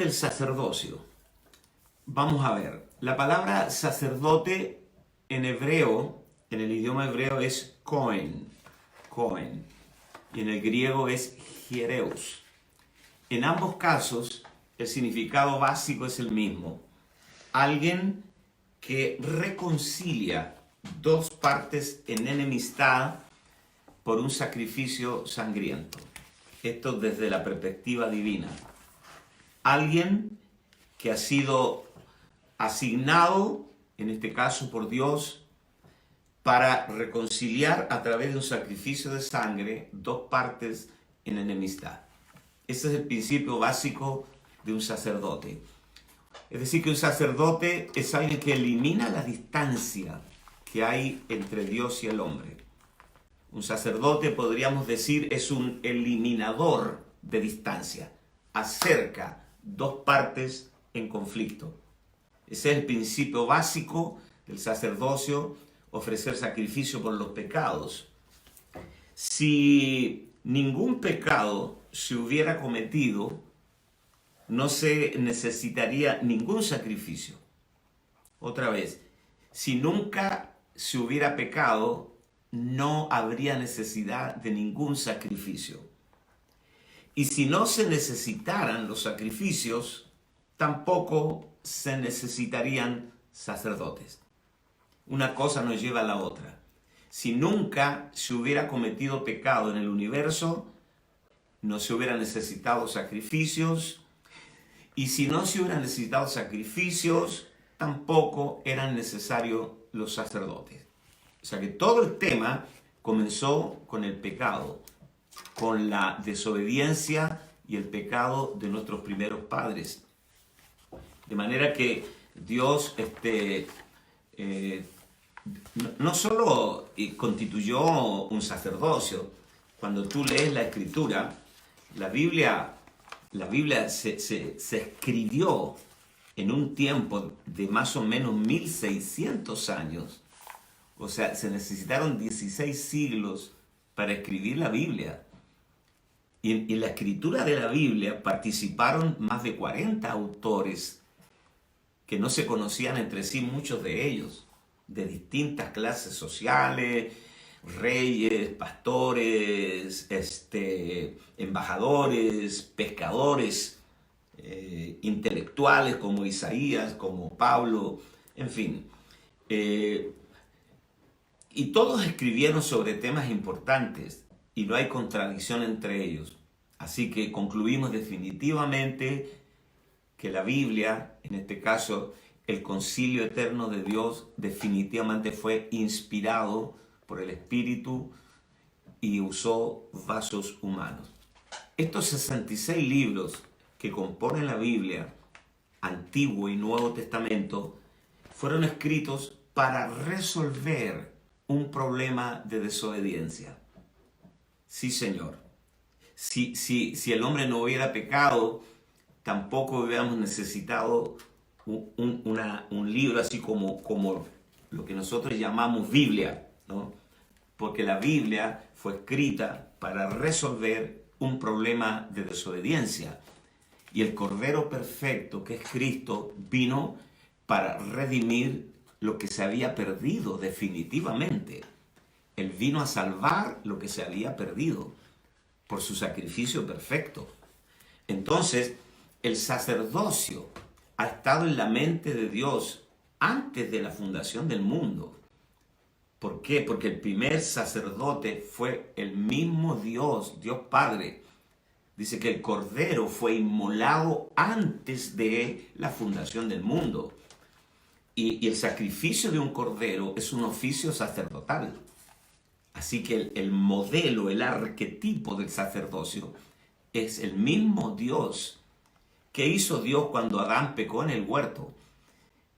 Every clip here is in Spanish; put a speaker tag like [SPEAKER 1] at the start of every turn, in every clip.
[SPEAKER 1] del sacerdocio. Vamos a ver, la palabra sacerdote en hebreo, en el idioma hebreo es Cohen, y en el griego es hiereus. En ambos casos, el significado básico es el mismo. Alguien que reconcilia dos partes en enemistad por un sacrificio sangriento. Esto desde la perspectiva divina. Alguien que ha sido asignado, en este caso por Dios, para reconciliar a través de un sacrificio de sangre dos partes en enemistad. Ese es el principio básico de un sacerdote. Es decir, que un sacerdote es alguien que elimina la distancia que hay entre Dios y el hombre. Un sacerdote, podríamos decir, es un eliminador de distancia. Acerca dos partes en conflicto. Ese es el principio básico del sacerdocio, ofrecer sacrificio por los pecados. Si ningún pecado se hubiera cometido, no se necesitaría ningún sacrificio. Otra vez, si nunca se hubiera pecado, no habría necesidad de ningún sacrificio. Y si no se necesitaran los sacrificios, tampoco se necesitarían sacerdotes. Una cosa nos lleva a la otra. Si nunca se hubiera cometido pecado en el universo, no se hubieran necesitado sacrificios. Y si no se hubieran necesitado sacrificios, tampoco eran necesarios los sacerdotes. O sea que todo el tema comenzó con el pecado, con la desobediencia y el pecado de nuestros primeros padres. De manera que Dios no solo constituyó un sacerdocio. Cuando tú lees la Escritura, la Biblia se escribió en un tiempo de más o menos 1600 años. O sea, se necesitaron 16 siglos para escribir la Biblia. Y en la escritura de la Biblia participaron más de 40 autores que no se conocían entre sí, muchos de ellos, de distintas clases sociales, reyes, pastores, embajadores, pescadores, intelectuales como Isaías, como Pablo, en fin. Y todos escribieron sobre temas importantes y no hay contradicción entre ellos. Así que concluimos definitivamente que la Biblia, en este caso el Concilio Eterno de Dios, definitivamente fue inspirado por el Espíritu y usó vasos humanos. Estos 66 libros que componen la Biblia, Antiguo y Nuevo Testamento, fueron escritos para resolver un problema de desobediencia. Sí, Señor. Si el hombre no hubiera pecado, tampoco hubiéramos necesitado un libro así como lo que nosotros llamamos Biblia, ¿no? Porque la Biblia fue escrita para resolver un problema de desobediencia. Y el Cordero Perfecto, que es Cristo, vino para redimir lo que se había perdido definitivamente. Él vino a salvar lo que se había perdido por su sacrificio perfecto. Entonces, el sacerdocio ha estado en la mente de Dios antes de la fundación del mundo. ¿Por qué? Porque el primer sacerdote fue el mismo Dios, Dios Padre. Dice que el Cordero fue inmolado antes de la fundación del mundo. Y el sacrificio de un Cordero es un oficio sacerdotal. Así que el modelo, el arquetipo del sacerdocio es el mismo Dios. ¿Qué hizo Dios cuando Adán pecó en el huerto?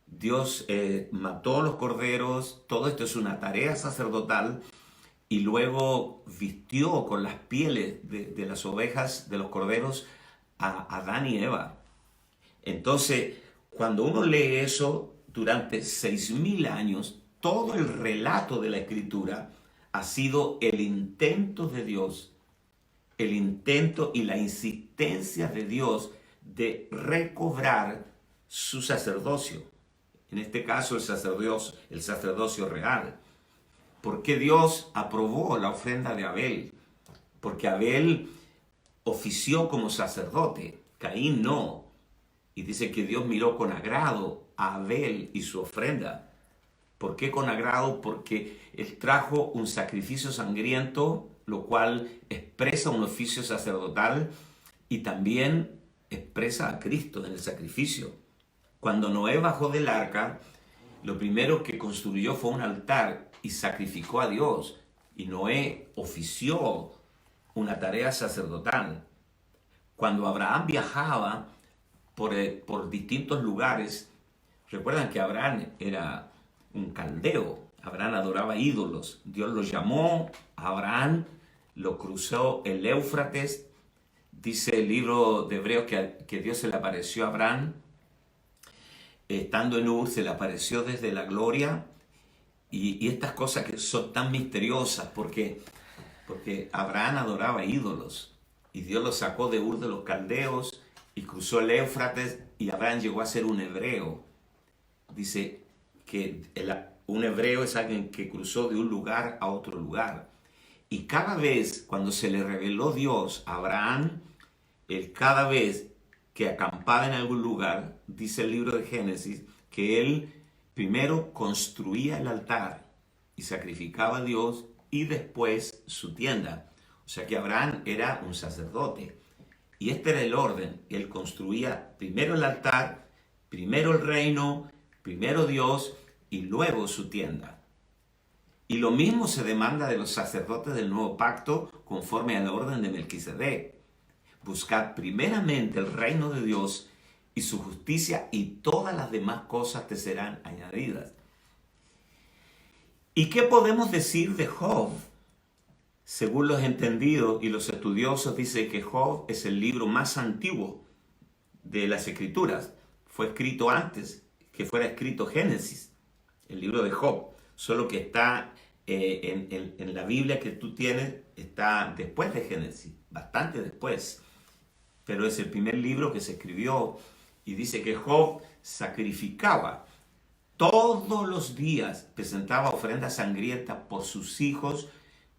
[SPEAKER 1] Dios mató a los corderos, todo esto es una tarea sacerdotal, y luego vistió con las pieles de las ovejas, de los corderos, a Adán y Eva. Entonces, cuando uno lee eso, durante 6.000 años, todo el relato de la Escritura ha sido el intento de Dios, el intento y la insistencia de Dios de recobrar su sacerdocio. En este caso el sacerdocio real. ¿Por qué Dios aprobó la ofrenda de Abel? Porque Abel ofició como sacerdote, Caín no. Y dice que Dios miró con agrado a Abel y su ofrenda. ¿Por qué con agrado? Porque él trajo un sacrificio sangriento, lo cual expresa un oficio sacerdotal y también expresa a Cristo en el sacrificio. Cuando Noé bajó del arca, lo primero que construyó fue un altar y sacrificó a Dios. Y Noé ofició una tarea sacerdotal. Cuando Abraham viajaba por distintos lugares, recuerdan que Abraham era un caldeo. Abraham adoraba ídolos. Dios lo llamó a Abraham, lo cruzó el Éufrates. Dice el libro de Hebreos que Dios se le apareció a Abraham. Estando en Ur, se le apareció desde la gloria. Y estas cosas que son tan misteriosas, porque Abraham adoraba ídolos. Y Dios lo sacó de Ur de los caldeos y cruzó el Éufrates, y Abraham llegó a ser un hebreo. Dice que un hebreo es alguien que cruzó de un lugar a otro lugar. Y cada vez, cuando se le reveló Dios a Abraham, cada vez que acampaba en algún lugar, dice el libro de Génesis, que él primero construía el altar y sacrificaba a Dios, y después su tienda. O sea que Abraham era un sacerdote. Y este era el orden. Él construía primero el altar, primero el reino, primero Dios y luego su tienda. Y lo mismo se demanda de los sacerdotes del nuevo pacto conforme a la orden de Melquisedec. Buscad primeramente el reino de Dios y su justicia, y todas las demás cosas te serán añadidas. ¿Y qué podemos decir de Job? Según los entendidos y los estudiosos, dice que Job es el libro más antiguo de las Escrituras. Fue escrito antes que fuera escrito Génesis, el libro de Job. Solo que está en la Biblia que tú tienes, está después de Génesis, bastante después. Pero es el primer libro que se escribió, y dice que Job sacrificaba todos los días, presentaba ofrendas sangrientas por sus hijos,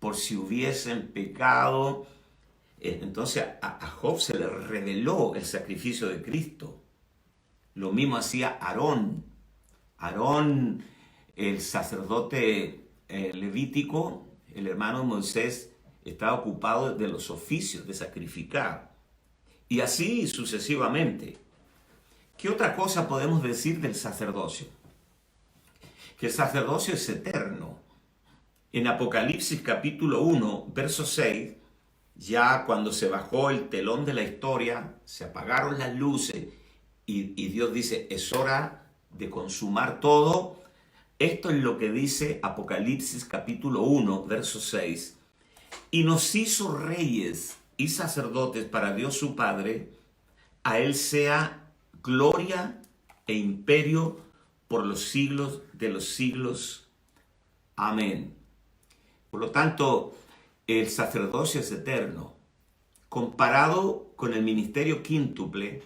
[SPEAKER 1] por si hubiesen pecado. Entonces a Job se le reveló el sacrificio de Cristo. Lo mismo hacía Aarón. Aarón, el sacerdote levítico, el hermano de Moisés, estaba ocupado de los oficios de sacrificar. Y así sucesivamente. ¿Qué otra cosa podemos decir del sacerdocio? Que el sacerdocio es eterno. En Apocalipsis capítulo 1, verso 6, ya cuando se bajó el telón de la historia, se apagaron las luces y Dios dice, es hora de consumar todo. Esto es lo que dice Apocalipsis capítulo 1, verso 6. Y nos hizo reyes y sacerdotes para Dios su Padre. A Él sea gloria e imperio por los siglos de los siglos. Amén. Por lo tanto, el sacerdocio es eterno. Comparado con el ministerio quíntuple,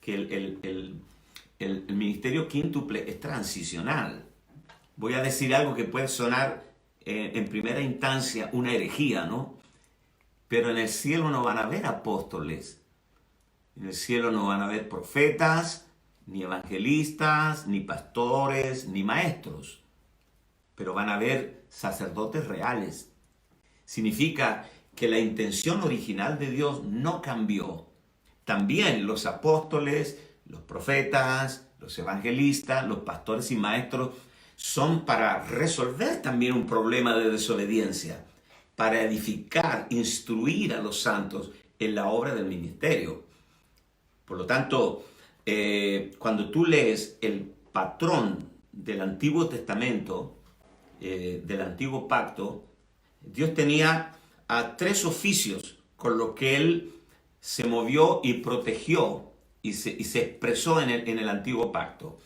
[SPEAKER 1] que el ministerio quíntuple es transicional. Voy a decir algo que puede sonar en primera instancia una herejía, ¿no? Pero en el cielo no van a haber apóstoles. En el cielo no van a haber profetas, ni evangelistas, ni pastores, ni maestros. Pero van a haber sacerdotes reales. Significa que la intención original de Dios no cambió. También los apóstoles, los profetas, los evangelistas, los pastores y maestros son para resolver también un problema de desobediencia, para edificar, instruir a los santos en la obra del ministerio. Por lo tanto, cuando tú lees el patrón del Antiguo Testamento, del Antiguo Pacto, Dios tenía a 3 oficios con los que Él se movió y protegió y se expresó en el Antiguo Pacto.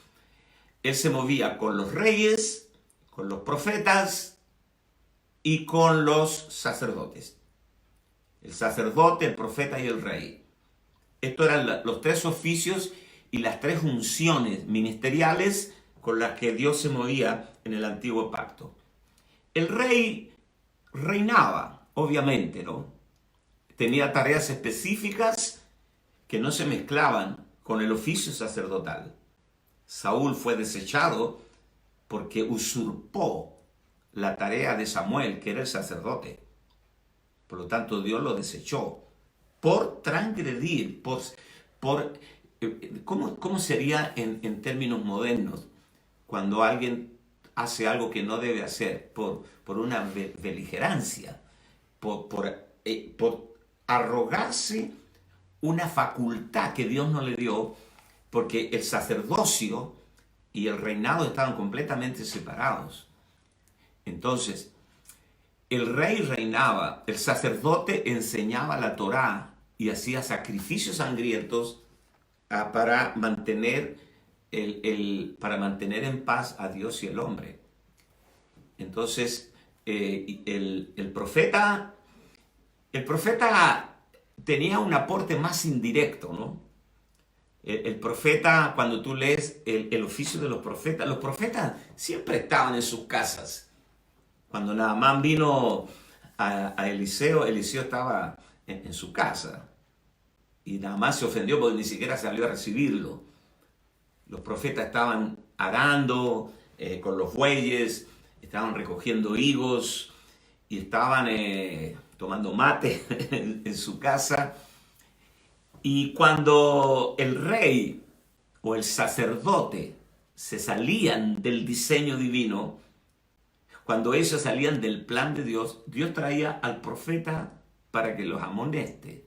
[SPEAKER 1] Él se movía con los reyes, con los profetas y con los sacerdotes. El sacerdote, el profeta y el rey. Estos eran los tres oficios y las tres unciones ministeriales con las que Dios se movía en el antiguo pacto. El rey reinaba, obviamente, ¿no? Tenía tareas específicas que no se mezclaban con el oficio sacerdotal. Saúl fue desechado porque usurpó la tarea de Samuel, que era el sacerdote. Por lo tanto, Dios lo desechó por transgredir, ¿cómo sería en términos modernos cuando alguien hace algo que no debe hacer? Por una beligerancia, por arrogarse una facultad que Dios no le dio, porque el sacerdocio y el reinado estaban completamente separados. Entonces, el rey reinaba, el sacerdote enseñaba la Torá y hacía sacrificios sangrientos para mantener en paz a Dios y el hombre. Entonces, el profeta tenía un aporte más indirecto, ¿no? El profeta, cuando tú lees el oficio de los profetas siempre estaban en sus casas. Cuando Naamán vino a Eliseo, Eliseo estaba en su casa. Y Naamán se ofendió porque ni siquiera salió a recibirlo. Los profetas estaban arando con los bueyes, estaban recogiendo higos y estaban tomando mate en su casa. Y cuando el rey o el sacerdote se salían del diseño divino, cuando ellos salían del plan de Dios, Dios traía al profeta para que los amoneste.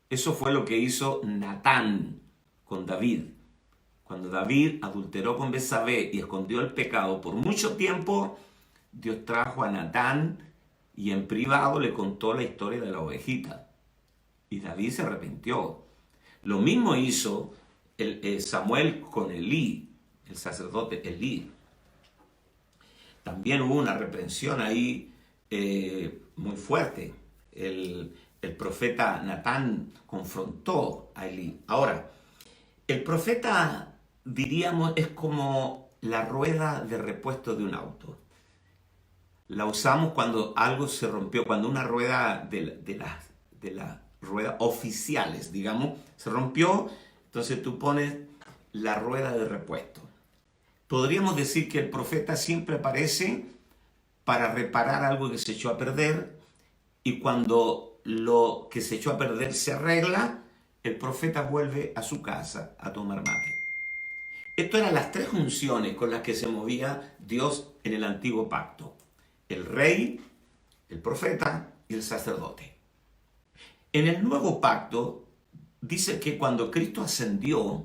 [SPEAKER 1] Eso fue lo que hizo Natán con David. Cuando David adulteró con Betsabé y escondió el pecado por mucho tiempo, Dios trajo a Natán y en privado le contó la historia de la ovejita. Y David se arrepintió. Lo mismo hizo Samuel con Elí, el sacerdote Elí. También hubo una reprensión ahí muy fuerte. El profeta Natán confrontó a Elí. Ahora, el profeta, diríamos, es como la rueda de repuesto de un auto. La usamos cuando algo se rompió, cuando una rueda de las ruedas oficiales, digamos, se rompió, entonces tú pones la rueda de repuesto. Podríamos decir que el profeta siempre aparece para reparar algo que se echó a perder, y cuando lo que se echó a perder se arregla, el profeta vuelve a su casa a tomar mate. Estas eran las tres funciones con las que se movía Dios en el antiguo pacto: el rey, el profeta y el sacerdote. En el nuevo pacto dice que cuando Cristo ascendió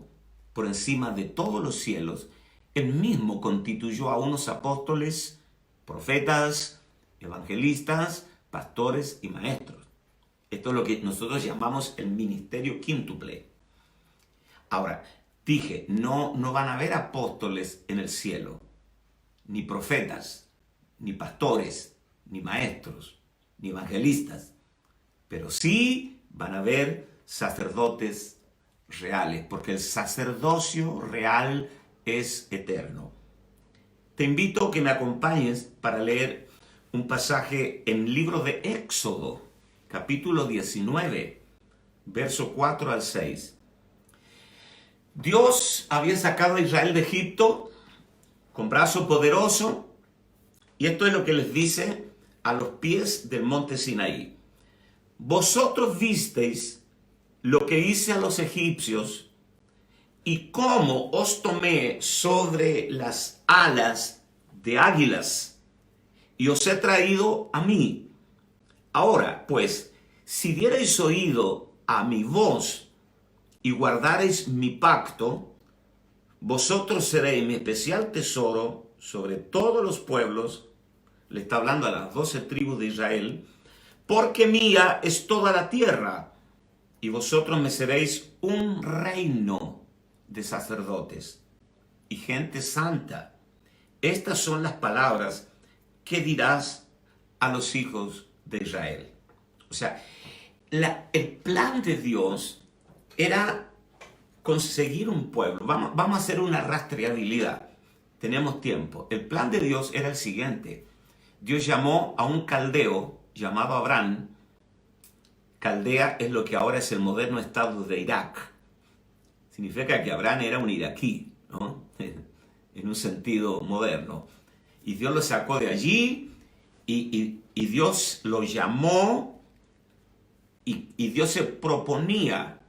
[SPEAKER 1] por encima de todos los cielos, Él mismo constituyó a unos apóstoles, profetas, evangelistas, pastores y maestros. Esto es lo que nosotros llamamos el ministerio quíntuple. Ahora, dije, no van a haber apóstoles en el cielo, ni profetas, ni pastores, ni maestros, ni evangelistas. Pero sí van a haber sacerdotes reales, porque el sacerdocio real es eterno. Te invito a que me acompañes para leer un pasaje en el libro de Éxodo, capítulo 19, verso 4 al 6. Dios había sacado a Israel de Egipto con brazo poderoso, y esto es lo que les dice a los pies del monte Sinaí. Vosotros visteis lo que hice a los egipcios y cómo os tomé sobre las alas de águilas y os he traído a mí. Ahora, pues, si diereis oído a mi voz y guardareis mi pacto, vosotros seréis mi especial tesoro sobre todos los pueblos. Le está hablando a las 12 tribus de Israel. Porque mía es toda la tierra, y vosotros me seréis un reino de sacerdotes y gente santa. Estas son las palabras que dirás a los hijos de Israel. O sea, el plan de Dios era conseguir un pueblo. Vamos a hacer una rastreabilidad. Tenemos tiempo. El plan de Dios era el siguiente. Dios llamó a un caldeo llamado Abraham. Caldea es lo que ahora es el moderno estado de Irak. Significa que Abraham era un iraquí, ¿no? En un sentido moderno. Y Dios lo sacó de allí y Dios lo llamó y Dios se proponía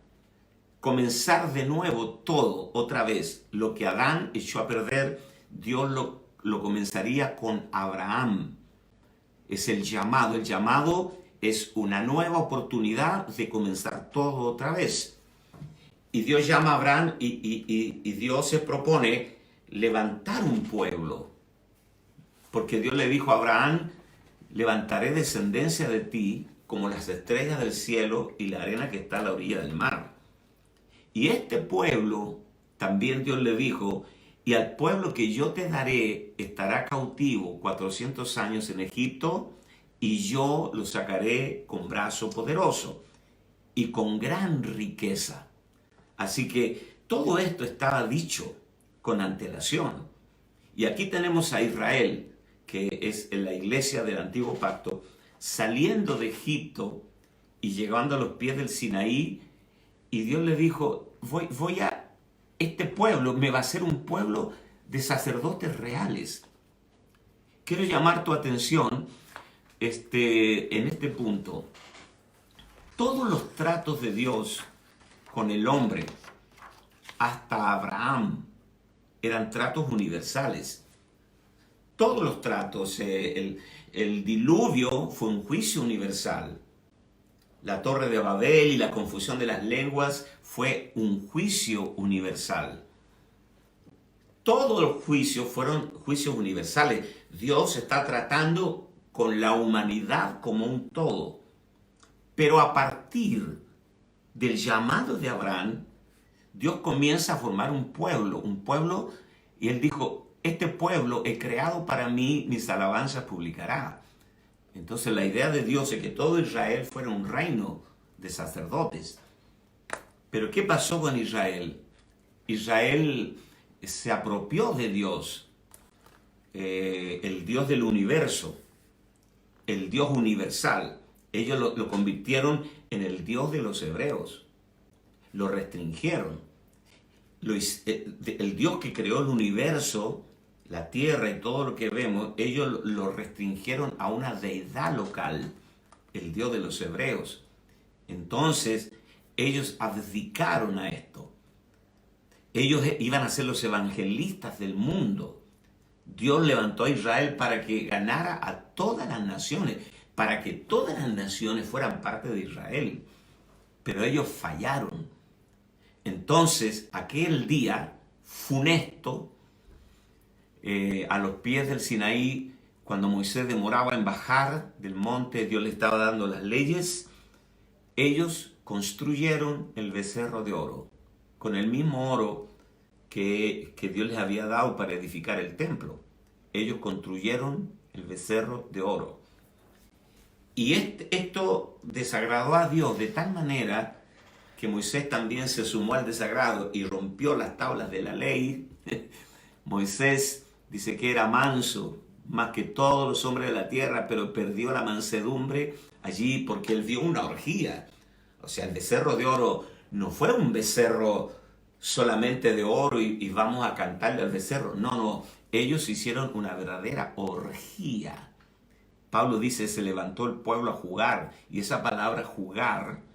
[SPEAKER 1] comenzar de nuevo todo, otra vez. Lo que Adán echó a perder, Dios lo comenzaría con Abraham. Es el llamado. El llamado es una nueva oportunidad de comenzar todo otra vez. Y Dios llama a Abraham y Dios se propone levantar un pueblo. Porque Dios le dijo a Abraham, levantaré descendencia de ti como las estrellas del cielo y la arena que está a la orilla del mar. Y este pueblo, también Dios le dijo, y al pueblo que yo te daré estará cautivo 400 años en Egipto, y yo lo sacaré con brazo poderoso y con gran riqueza. Así que todo esto estaba dicho con antelación. Y aquí tenemos a Israel, que es la iglesia del Antiguo Pacto, saliendo de Egipto y llegando a los pies del Sinaí, y Dios le dijo, este pueblo me va a ser un pueblo de sacerdotes reales. Quiero llamar tu atención en este punto. Todos los tratos de Dios con el hombre, hasta Abraham, eran tratos universales. Todos los tratos, el diluvio fue un juicio universal. La torre de Babel y la confusión de las lenguas fue un juicio universal. Todos los juicios fueron juicios universales. Dios está tratando con la humanidad como un todo. Pero a partir del llamado de Abraham, Dios comienza a formar un pueblo, y Él dijo, este pueblo he creado para mí, mis alabanzas publicará. Entonces la idea de Dios es que todo Israel fuera un reino de sacerdotes. Pero ¿qué pasó con Israel? Israel se apropió de Dios, el Dios del universo, el Dios universal. Ellos lo convirtieron en el Dios de los hebreos. Lo restringieron. El Dios que creó el universo, la tierra y todo lo que vemos, ellos lo restringieron a una deidad local, el Dios de los hebreos. Entonces, ellos abdicaron a esto. Ellos iban a ser los evangelistas del mundo. Dios levantó a Israel para que ganara a todas las naciones, para que todas las naciones fueran parte de Israel. Pero ellos fallaron. Entonces, aquel día funesto, a los pies del Sinaí, cuando Moisés demoraba en bajar del monte, Dios le estaba dando las leyes, ellos construyeron el becerro de oro, con el mismo oro que Dios les había dado para edificar el templo. Ellos construyeron el becerro de oro. Y esto desagradó a Dios de tal manera que Moisés también se sumó al desagrado y rompió las tablas de la ley. Moisés dice que era manso más que todos los hombres de la tierra, pero perdió la mansedumbre allí porque él dio una orgía. O sea, el becerro de oro no fue un becerro solamente de oro y vamos a cantarle al becerro. No, ellos hicieron una verdadera orgía. Pablo dice, se levantó el pueblo a jugar, y esa palabra jugar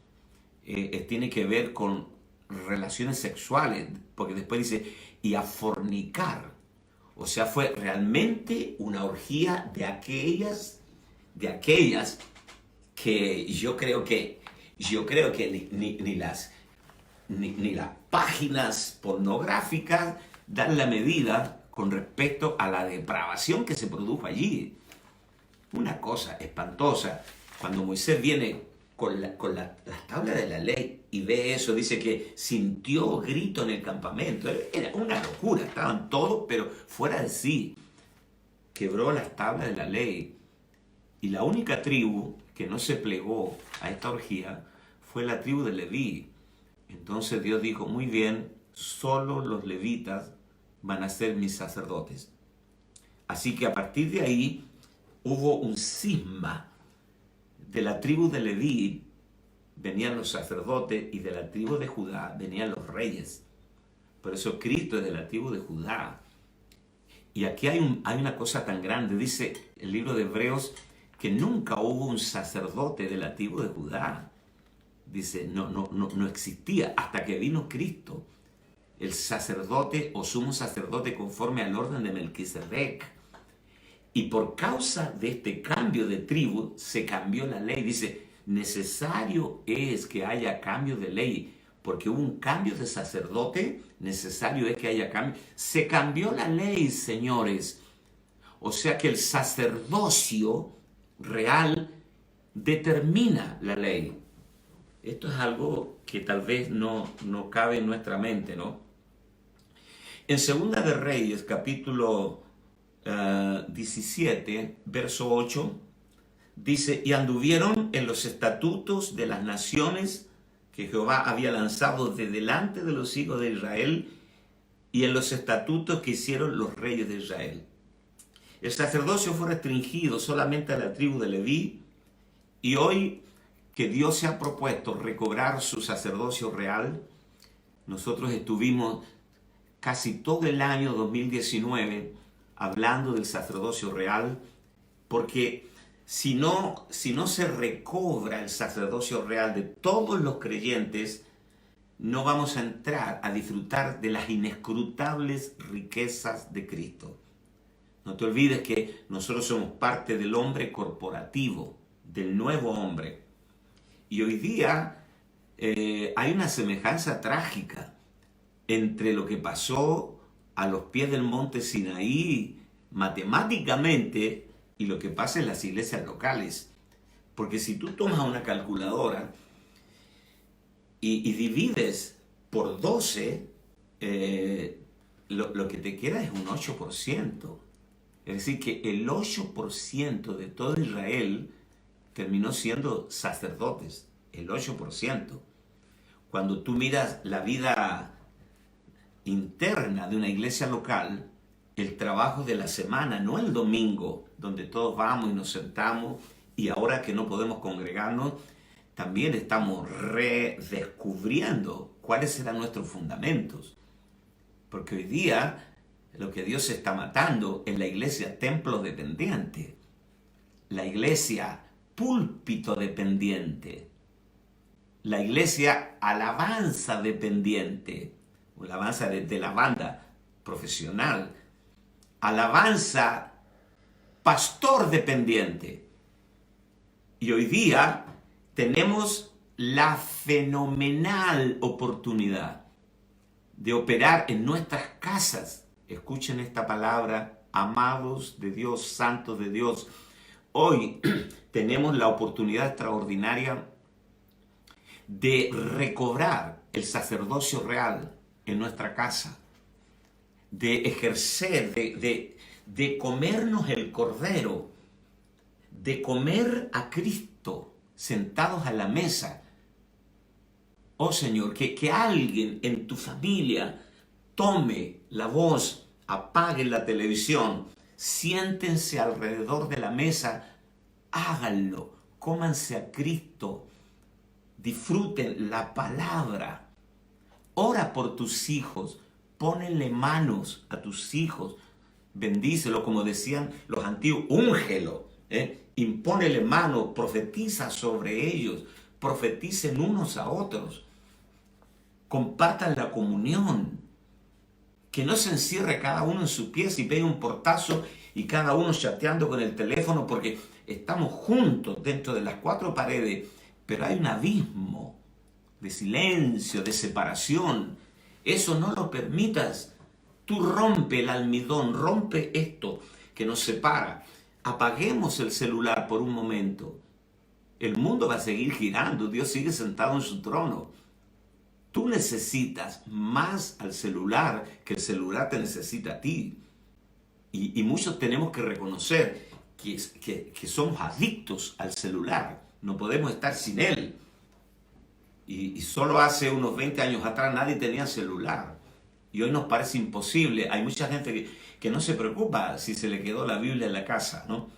[SPEAKER 1] tiene que ver con relaciones sexuales, porque después dice, y a fornicar. O sea, fue realmente una orgía de aquellas que yo creo que ni las páginas pornográficas dan la medida con respecto a la depravación que se produjo allí. Una cosa espantosa. Cuando Moisés viene con las tablas de la ley y ve eso, dice que sintió grito en el campamento. Era una locura, estaban todos pero fuera de sí. Quebró las tablas de la ley. Y la única tribu que no se plegó a esta orgía fue la tribu de Leví. Entonces Dios dijo, muy bien, solo los levitas van a ser mis sacerdotes. Así que a partir de ahí hubo un cisma. De la tribu de Leví venían los sacerdotes y de la tribu de Judá venían los reyes. Por eso Cristo es de la tribu de Judá. Y aquí hay una cosa tan grande, dice el libro de Hebreos, que nunca hubo un sacerdote de la tribu de Judá. Dice, no existía hasta que vino Cristo, el sacerdote o sumo sacerdote conforme al orden de Melquisedec. Y por causa de este cambio de tribu, se cambió la ley. Dice, necesario es que haya cambio de ley, porque hubo un cambio de sacerdote, necesario es que haya cambio. Se cambió la ley, señores. O sea que el sacerdocio real determina la ley. Esto es algo que tal vez no cabe en nuestra mente, ¿no? En Segunda de Reyes, capítulo 17, verso 8, dice, y anduvieron en los estatutos de las naciones que Jehová había lanzado de delante de los hijos de Israel y en los estatutos que hicieron los reyes de Israel. El sacerdocio fue restringido solamente a la tribu de Leví, y hoy que Dios se ha propuesto recobrar su sacerdocio real, nosotros estuvimos casi todo el año 2019 hablando del sacerdocio real, porque si no se recobra el sacerdocio real de todos los creyentes, no vamos a entrar a disfrutar de las inescrutables riquezas de Cristo. No te olvides que nosotros somos parte del hombre corporativo, del nuevo hombre. Y hoy día hay una semejanza trágica entre lo que pasó a los pies del monte Sinaí matemáticamente y lo que pasa en las iglesias locales. Porque si tú tomas una calculadora y divides por 12, lo que te queda es un 8%. Es decir, que el 8% de todo Israel terminó siendo sacerdotes. El 8%. Cuando tú miras la vida interna de una iglesia local, el trabajo de la semana, no el domingo, donde todos vamos y nos sentamos, y ahora que no podemos congregarnos, también estamos redescubriendo cuáles serán nuestros fundamentos. Porque hoy día lo que Dios está matando es la iglesia templo dependiente, la iglesia púlpito dependiente, la iglesia alabanza dependiente, o alabanza de la banda profesional, alabanza pastor dependiente. Y hoy día tenemos la fenomenal oportunidad de operar en nuestras casas. Escuchen esta palabra, amados de Dios, santos de Dios. Hoy tenemos la oportunidad extraordinaria de recobrar el sacerdocio real en nuestra casa, de ejercer, de comernos el cordero, de comer a Cristo sentados a la mesa. Oh Señor, que alguien en tu familia tome la voz, apague la televisión, siéntense alrededor de la mesa, háganlo, cómanse a Cristo, disfruten la palabra, ora por tus hijos, ponle manos a tus hijos, bendícelo, como decían los antiguos, úngelo, impónele mano, profetiza sobre ellos, profeticen unos a otros, compartan la comunión, que no se encierre cada uno en su pieza y pegue un portazo y cada uno chateando con el teléfono, porque estamos juntos dentro de las cuatro paredes, pero hay un abismo de silencio, de separación. Eso no lo permitas. Tú rompe el almidón, rompe esto que nos separa. Apaguemos el celular por un momento. El mundo va a seguir girando, Dios sigue sentado en su trono. Tú necesitas más al celular que el celular te necesita a ti. Y muchos tenemos que reconocer que somos adictos al celular. No podemos estar sin él. Y solo hace unos 20 años atrás nadie tenía celular. Y hoy nos parece imposible. Hay mucha gente que no se preocupa si se le quedó la Biblia en la casa, ¿no?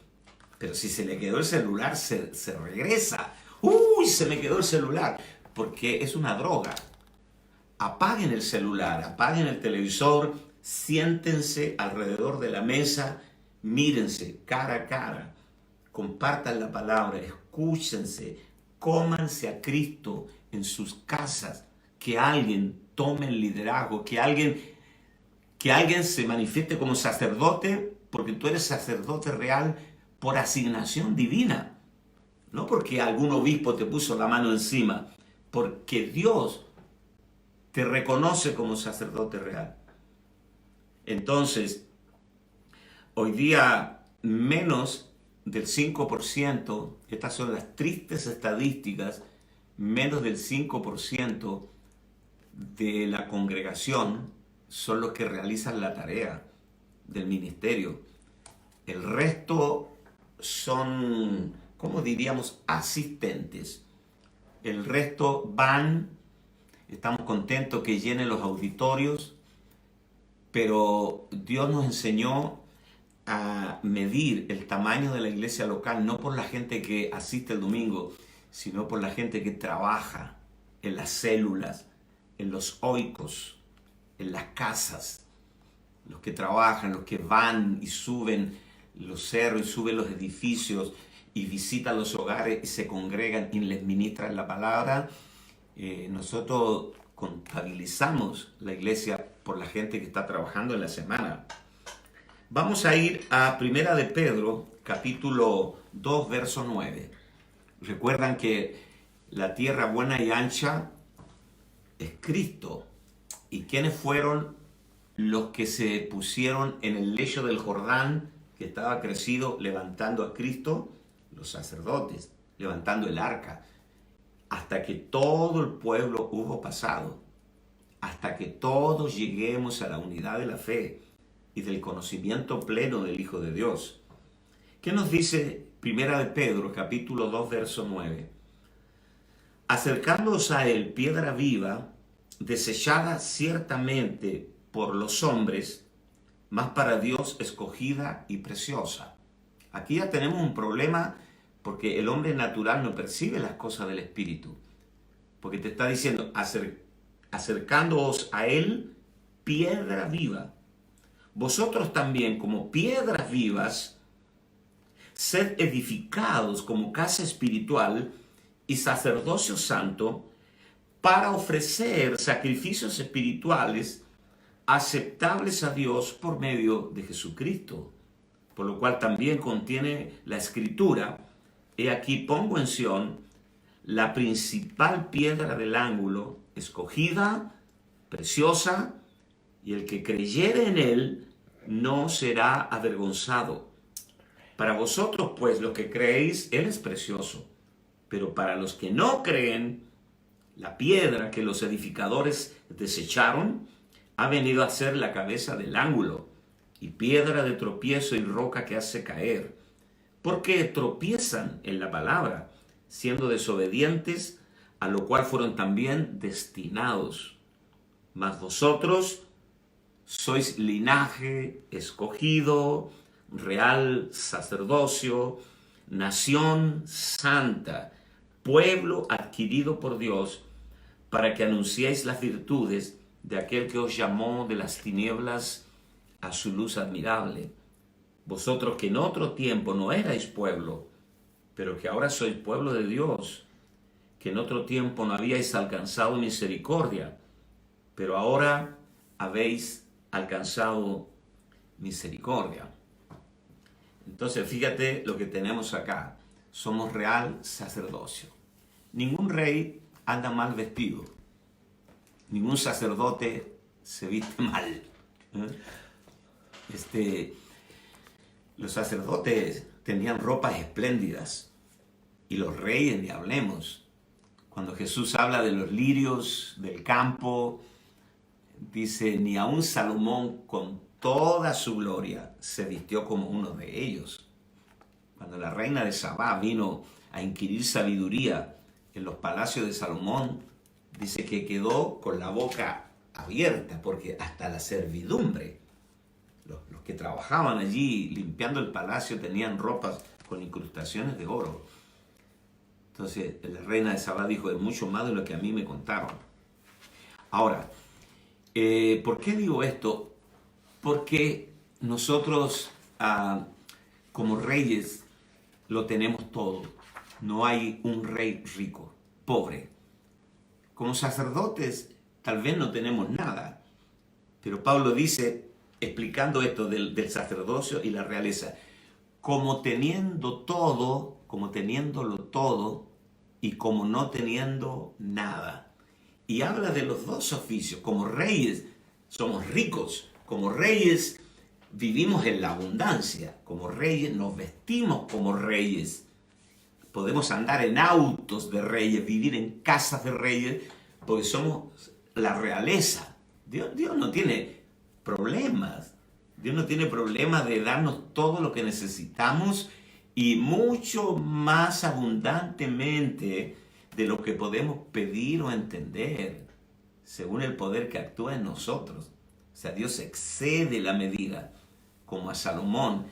[SPEAKER 1] Pero si se le quedó el celular, se regresa. ¡Uy! Se me quedó el celular. Porque es una droga. Apaguen el celular, apaguen el televisor, siéntense alrededor de la mesa, mírense cara a cara, compartan la palabra, escúchense, cómanse a Cristo en sus casas, que alguien tome el liderazgo, que alguien se manifieste como sacerdote, porque tú eres sacerdote real por asignación divina, no porque algún obispo te puso la mano encima, porque Dios te reconoce como sacerdote real. Entonces, hoy día menos del 5%, estas son las tristes estadísticas, menos del 5% de la congregación son los que realizan la tarea del ministerio. El resto son, ¿cómo diríamos?, asistentes. El resto van, estamos contentos que llenen los auditorios, pero Dios nos enseñó a medir el tamaño de la iglesia local no por la gente que asiste el domingo, sino por la gente que trabaja en las células, en los oikos, en las casas, los que trabajan, los que van y suben los cerros y suben los edificios y visitan los hogares y se congregan y les ministran la palabra. Nosotros contabilizamos la iglesia por la gente que está trabajando en la semana. Vamos a ir a Primera de Pedro, capítulo 2, verso 9. Recuerdan que la tierra buena y ancha es Cristo. ¿Y quiénes fueron los que se pusieron en el lecho del Jordán, que estaba crecido, levantando a Cristo? Los sacerdotes, levantando el arca, hasta que todo el pueblo hubo pasado, hasta que todos lleguemos a la unidad de la fe y del conocimiento pleno del Hijo de Dios. ¿Qué nos dice Primera de Pedro, capítulo 2, verso 9? Acercándoos a él, piedra viva, desechada ciertamente por los hombres, mas para Dios escogida y preciosa. Aquí ya tenemos un problema porque el hombre natural no percibe las cosas del Espíritu. Porque te está diciendo, acercándoos a él, piedra viva. Vosotros también, como piedras vivas, sed edificados como casa espiritual y sacerdocio santo, para ofrecer sacrificios espirituales aceptables a Dios por medio de Jesucristo. Por lo cual también contiene la Escritura: he aquí pongo en Sión la principal piedra del ángulo, escogida, preciosa, y el que creyere en él no será avergonzado. Para vosotros, pues, los que creéis, él es precioso. Pero para los que no creen, la piedra que los edificadores desecharon ha venido a ser la cabeza del ángulo, y piedra de tropiezo y roca que hace caer. Porque tropiezan en la palabra, siendo desobedientes, a lo cual fueron también destinados. Mas vosotros sois linaje escogido, real sacerdocio, nación santa, pueblo adquirido por Dios, para que anunciéis las virtudes de aquel que os llamó de las tinieblas a su luz admirable. Vosotros que en otro tiempo no erais pueblo, pero que ahora sois pueblo de Dios, que en otro tiempo no habíais alcanzado misericordia, pero ahora habéis alcanzado misericordia. Entonces fíjate lo que tenemos acá. Somos real sacerdocio. Ningún rey anda mal vestido. Ningún sacerdote se viste mal. Los sacerdotes tenían ropas espléndidas. Y los reyes, ni hablemos. Cuando Jesús habla de los lirios del campo, dice, ni aun Salomón con toda su gloria se vistió como uno de ellos. Cuando la reina de Sabá vino a inquirir sabiduría en los palacios de Salomón, dice que quedó con la boca abierta, porque hasta la servidumbre, los que trabajaban allí limpiando el palacio, tenían ropas con incrustaciones de oro. Entonces la reina de Sabá dijo, es mucho más de lo que a mí me contaron. Ahora, ¿por qué digo esto? Porque nosotros como reyes lo tenemos todo. No hay un rey rico, pobre. Como sacerdotes tal vez no tenemos nada. Pero Pablo dice, explicando esto del sacerdocio y la realeza, como teniéndolo todo y como no teniendo nada. Y habla de los dos oficios. Como reyes somos ricos, como reyes vivimos en la abundancia, como reyes nos vestimos como reyes. Podemos andar en autos de reyes, vivir en casas de reyes, porque somos la realeza. Dios no tiene problemas. Dios no tiene problemas de darnos todo lo que necesitamos y mucho más abundantemente de lo que podemos pedir o entender, según el poder que actúa en nosotros. O sea, Dios excede la medida, como a Salomón.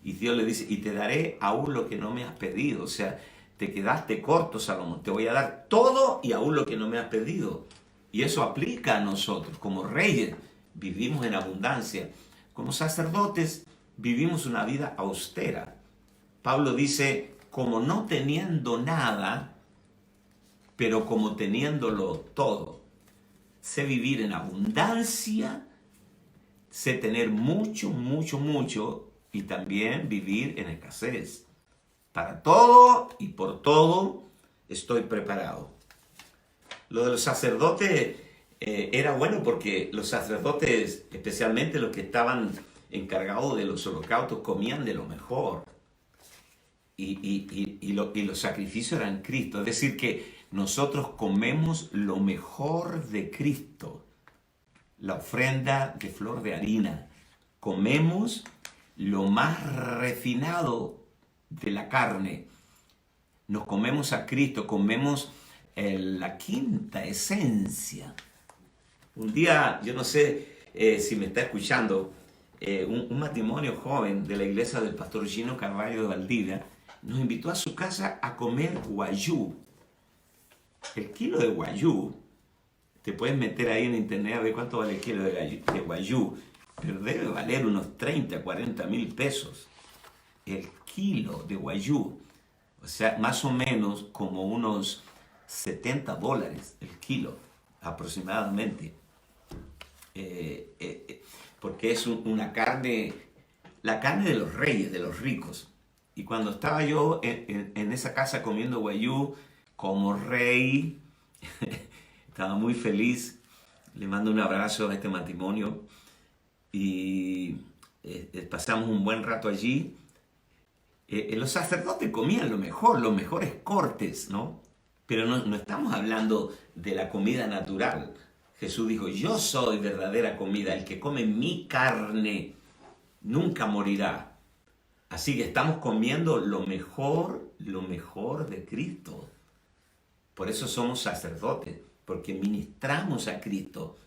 [SPEAKER 1] Y Dios le dice, y te daré aún lo que no me has pedido. O sea, te quedaste corto, Salomón. Te voy a dar todo y aún lo que no me has pedido. Y eso aplica a nosotros. Como reyes, vivimos en abundancia. Como sacerdotes, vivimos una vida austera. Pablo dice, como no teniendo nada, pero como teniéndolo todo. Sé vivir en abundancia, sé tener mucho, mucho, mucho, y también vivir en escasez. Para todo y por todo estoy preparado. Lo de los sacerdotes era bueno porque los sacerdotes, especialmente los que estaban encargados de los holocaustos, comían de lo mejor. Y los sacrificios eran Cristo. Es decir, que nosotros comemos lo mejor de Cristo. La ofrenda de flor de harina. Comemos lo más refinado de la carne. Nos comemos a Cristo, comemos la quinta esencia. Un día, yo no sé si me está escuchando, un matrimonio joven de la iglesia del pastor Gino Carvalho de Valdivia nos invitó a su casa a comer guayú. El kilo de guayú, te puedes meter ahí en internet a ver cuánto vale el kilo de guayú, pero debe valer unos 30, 40 mil pesos. El kilo de guayú, o sea, más o menos como unos $70 el kilo aproximadamente. Porque es una carne, la carne de los reyes, de los ricos. Y cuando estaba yo en esa casa comiendo guayú como rey, estaba muy feliz. Le mando un abrazo a este matrimonio y pasamos un buen rato allí. Los sacerdotes comían lo mejor, los mejores cortes, ¿no? Pero no estamos hablando de la comida natural. Jesús dijo, yo soy verdadera comida, el que come mi carne nunca morirá. Así que estamos comiendo lo mejor de Cristo. Por eso somos sacerdotes, porque ministramos a Cristo.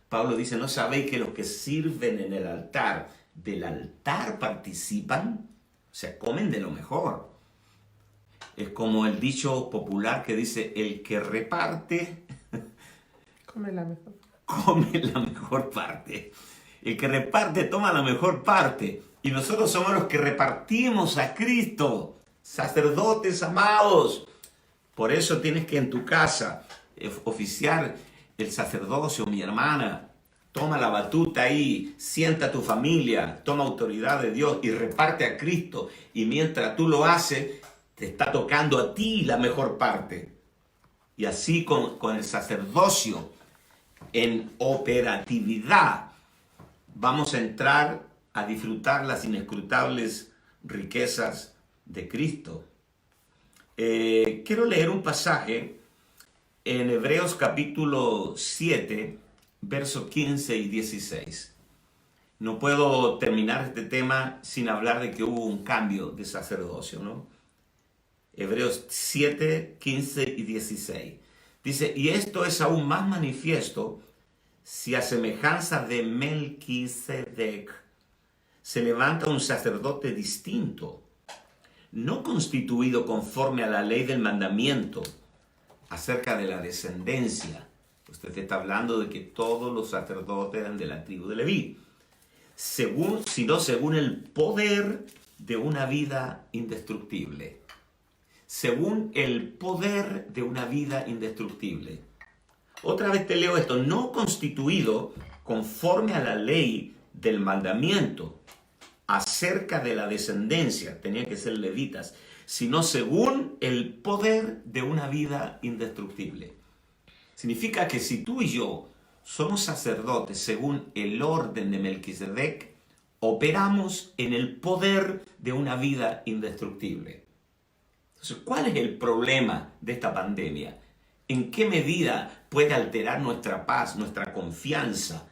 [SPEAKER 1] Pablo dice, ¿no sabéis que los que sirven en el altar, del altar participan? O sea, comen de lo mejor. Es como el dicho popular que dice, el que reparte,
[SPEAKER 2] come la mejor.
[SPEAKER 1] Come la mejor parte. El que reparte toma la mejor parte. Y nosotros somos los que repartimos a Cristo. Sacerdotes amados. Por eso tienes que en tu casa oficiar el sacerdocio, mi hermana. Toma la batuta ahí, sienta a tu familia, toma autoridad de Dios y reparte a Cristo. Y mientras tú lo haces, te está tocando a ti la mejor parte. Y así con el sacerdocio en operatividad, vamos a entrar a disfrutar las inescrutables riquezas de Cristo. Quiero leer un pasaje en Hebreos capítulo 7, versos 15 y 16. No puedo terminar este tema sin hablar de que hubo un cambio de sacerdocio, ¿no? Hebreos 7, 15 y 16. Dice, y esto es aún más manifiesto si a semejanza de Melquisedec se levanta un sacerdote distinto, no constituido conforme a la ley del mandamiento acerca de la descendencia. Usted está hablando de que todos los sacerdotes eran de la tribu de Leví, sino según el poder de una vida indestructible. Según el poder de una vida indestructible. Otra vez te leo esto, no constituido conforme a la ley del mandamiento acerca de la descendencia, tenían que ser levitas, sino según el poder de una vida indestructible. Significa que si tú y yo somos sacerdotes según el orden de Melquisedec, operamos en el poder de una vida indestructible. Entonces, ¿cuál es el problema de esta pandemia? ¿En qué medida puede alterar nuestra paz, nuestra confianza?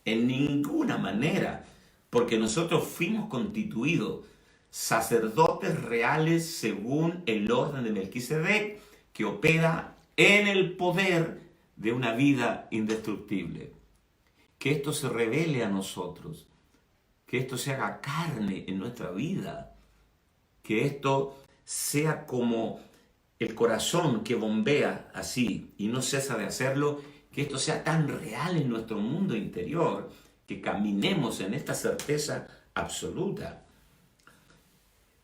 [SPEAKER 1] En ninguna manera, porque nosotros fuimos constituidos sacerdotes reales según el orden de Melquisedec, que opera en el poder de una vida indestructible. Que esto se revele a nosotros, que esto se haga carne en nuestra vida, que esto sea como el corazón que bombea así y no cesa de hacerlo, que esto sea tan real en nuestro mundo interior, que caminemos en esta certeza absoluta.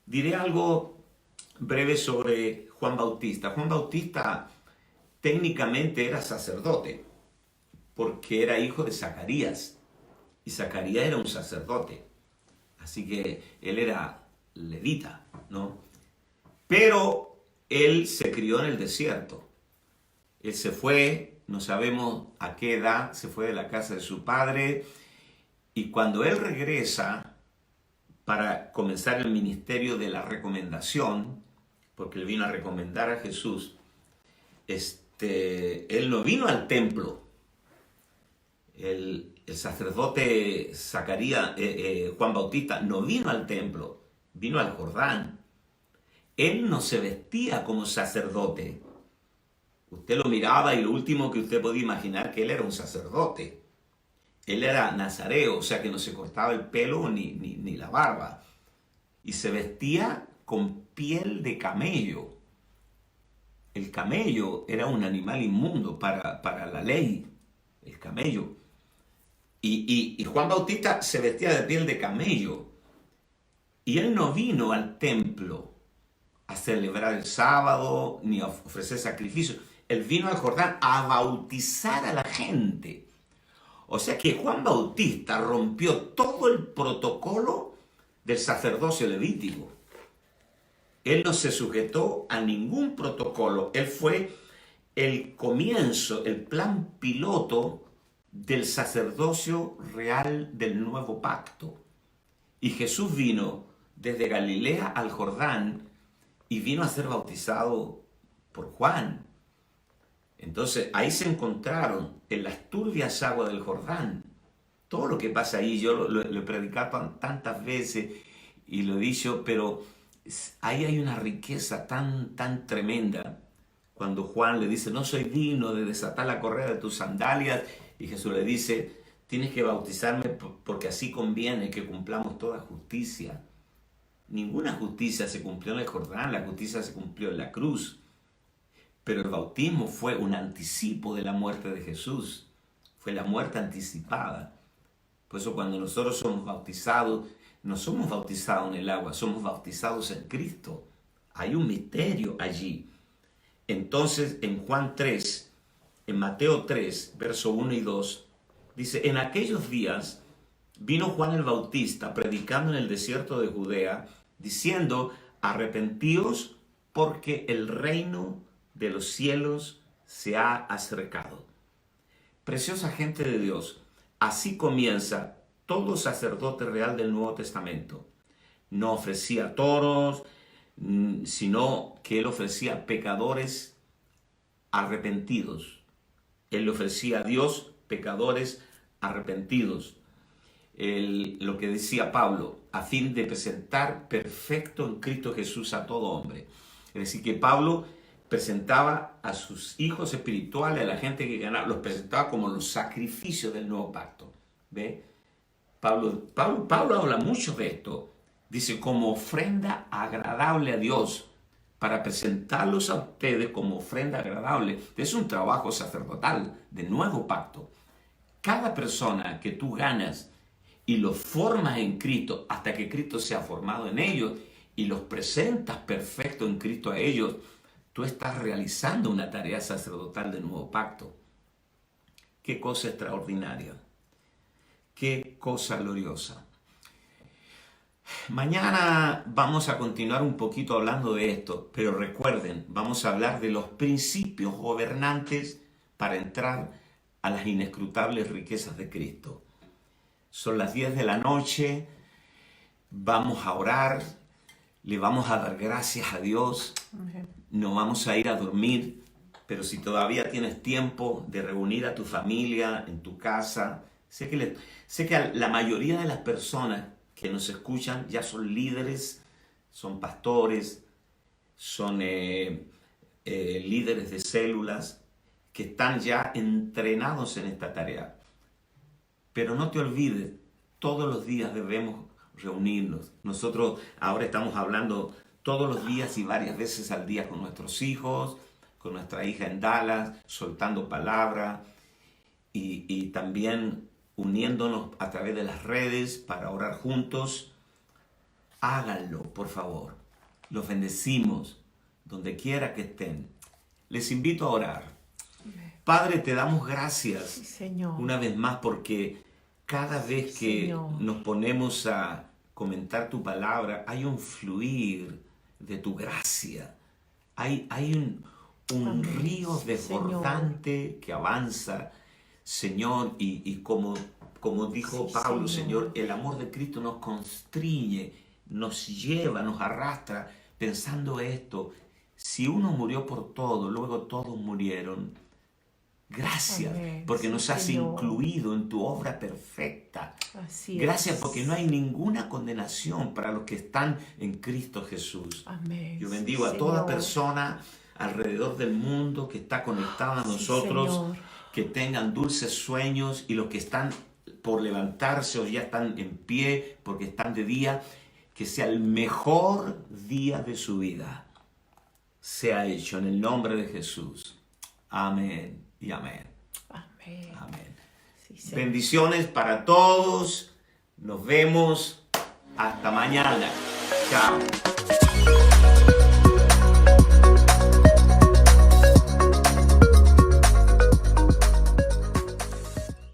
[SPEAKER 1] Diré algo breve sobre Juan Bautista. Juan Bautista técnicamente era sacerdote, porque era hijo de Zacarías, y Zacarías era un sacerdote, así que él era levita, ¿no? Pero él se crió en el desierto. Él se fue, no sabemos a qué edad, se fue de la casa de su padre, y cuando él regresa para comenzar el ministerio de la recomendación, porque él vino a recomendar a Jesús, él no vino al templo. El sacerdote Zacarías, Juan Bautista, no vino al templo, vino al Jordán. Él no se vestía como sacerdote. Usted lo miraba y lo último que usted podía imaginar que él era un sacerdote. Él era nazareo, o sea que no se cortaba el pelo ni la barba. Y se vestía con piel de camello. El camello era un animal inmundo para la ley, el camello. Y Juan Bautista se vestía de piel de camello. Y él no vino al templo a celebrar el sábado ni a ofrecer sacrificios. Él vino al Jordán a bautizar a la gente. O sea que Juan Bautista rompió todo el protocolo del sacerdocio levítico. Él no se sujetó a ningún protocolo. Él fue el comienzo, el plan piloto del sacerdocio real del nuevo pacto. Y Jesús vino desde Galilea al Jordán y vino a ser bautizado por Juan. Entonces ahí se encontraron en las turbias aguas del Jordán. Todo lo que pasa ahí, yo lo he predicado tantas veces y lo he dicho, pero ahí hay una riqueza tan tremenda. Cuando Juan le dice, no soy digno de desatar la correa de tus sandalias, y Jesús le dice, tienes que bautizarme porque así conviene que cumplamos toda justicia. Ninguna justicia se cumplió en el Jordán, la justicia se cumplió en la cruz. Pero el bautismo fue un anticipo de la muerte de Jesús. Fue la muerte anticipada. Por eso cuando nosotros somos bautizados, no somos bautizados en el agua, somos bautizados en Cristo. Hay un misterio allí. Entonces en Juan 3, en Mateo 3, verso 1 y 2, dice, en aquellos días vino Juan el Bautista predicando en el desierto de Judea, diciendo, arrepentíos porque el reino de los cielos se ha acercado. Preciosa gente de Dios, así comienza todo sacerdote real del Nuevo Testamento. No ofrecía toros, sino que él ofrecía pecadores arrepentidos. Él le ofrecía a Dios pecadores arrepentidos. Lo que decía Pablo, a fin de presentar perfecto en Cristo Jesús a todo hombre. Es decir, que Pablo presentaba a sus hijos espirituales, a la gente que ganaba, los presentaba como los sacrificios del nuevo pacto. ¿Ve? Pablo habla mucho de esto. Dice, como ofrenda agradable a Dios, para presentarlos a ustedes como ofrenda agradable. Es un trabajo sacerdotal de nuevo pacto. Cada persona que tú ganas y los formas en Cristo hasta que Cristo sea formado en ellos y los presentas perfecto en Cristo a ellos, tú estás realizando una tarea sacerdotal de nuevo pacto. Qué cosa extraordinaria. Qué cosa gloriosa. Mañana vamos a continuar un poquito hablando de esto, pero recuerden, vamos a hablar de los principios gobernantes para entrar a las inescrutables riquezas de Cristo. Son las 10 de la noche, vamos a orar, le vamos a dar gracias a Dios, no vamos a ir a dormir, pero si todavía tienes tiempo de reunir a tu familia en tu casa, sé que la mayoría de las personas que nos escuchan ya son líderes, son pastores, son líderes de células que están ya entrenados en esta tarea. Pero no te olvides, todos los días debemos reunirnos. Nosotros ahora estamos hablando todos los días y varias veces al día con nuestros hijos, con nuestra hija en Dallas, soltando palabra y también uniéndonos a través de las redes para orar juntos. Háganlo, por favor. Los bendecimos donde quiera que estén. Les invito a orar. Padre, te damos gracias,
[SPEAKER 2] Sí, Señor.
[SPEAKER 1] una vez más, porque cada vez que
[SPEAKER 2] Señor.
[SPEAKER 1] nos ponemos a comentar tu palabra, hay un fluir de tu gracia. Hay un
[SPEAKER 2] Amén.
[SPEAKER 1] río desbordante que avanza, Señor, y como dijo
[SPEAKER 2] Sí,
[SPEAKER 1] Pablo,
[SPEAKER 2] Señor.
[SPEAKER 1] Señor, el amor de Cristo nos constriñe, nos lleva, nos arrastra, pensando esto: si uno murió por todo, luego todos murieron. Gracias,
[SPEAKER 2] Amén.
[SPEAKER 1] porque
[SPEAKER 2] Sí,
[SPEAKER 1] nos has
[SPEAKER 2] Señor.
[SPEAKER 1] incluido en tu obra perfecta.
[SPEAKER 2] Así
[SPEAKER 1] Gracias,
[SPEAKER 2] es.
[SPEAKER 1] porque no hay ninguna condenación para los que están en Cristo Jesús.
[SPEAKER 2] Amén.
[SPEAKER 1] Yo
[SPEAKER 2] Sí,
[SPEAKER 1] bendigo a toda
[SPEAKER 2] Señor.
[SPEAKER 1] persona alrededor del mundo que está conectada a nosotros,
[SPEAKER 2] Señor.
[SPEAKER 1] que tengan dulces sueños, y los que están por levantarse o ya están en pie porque están de día, que sea el mejor día de su vida. Sea hecho en el nombre de Jesús. Amén y amén.
[SPEAKER 2] Amén.
[SPEAKER 1] Amén.
[SPEAKER 2] Sí, Señor.
[SPEAKER 1] Bendiciones para todos. Nos vemos hasta mañana. Chao.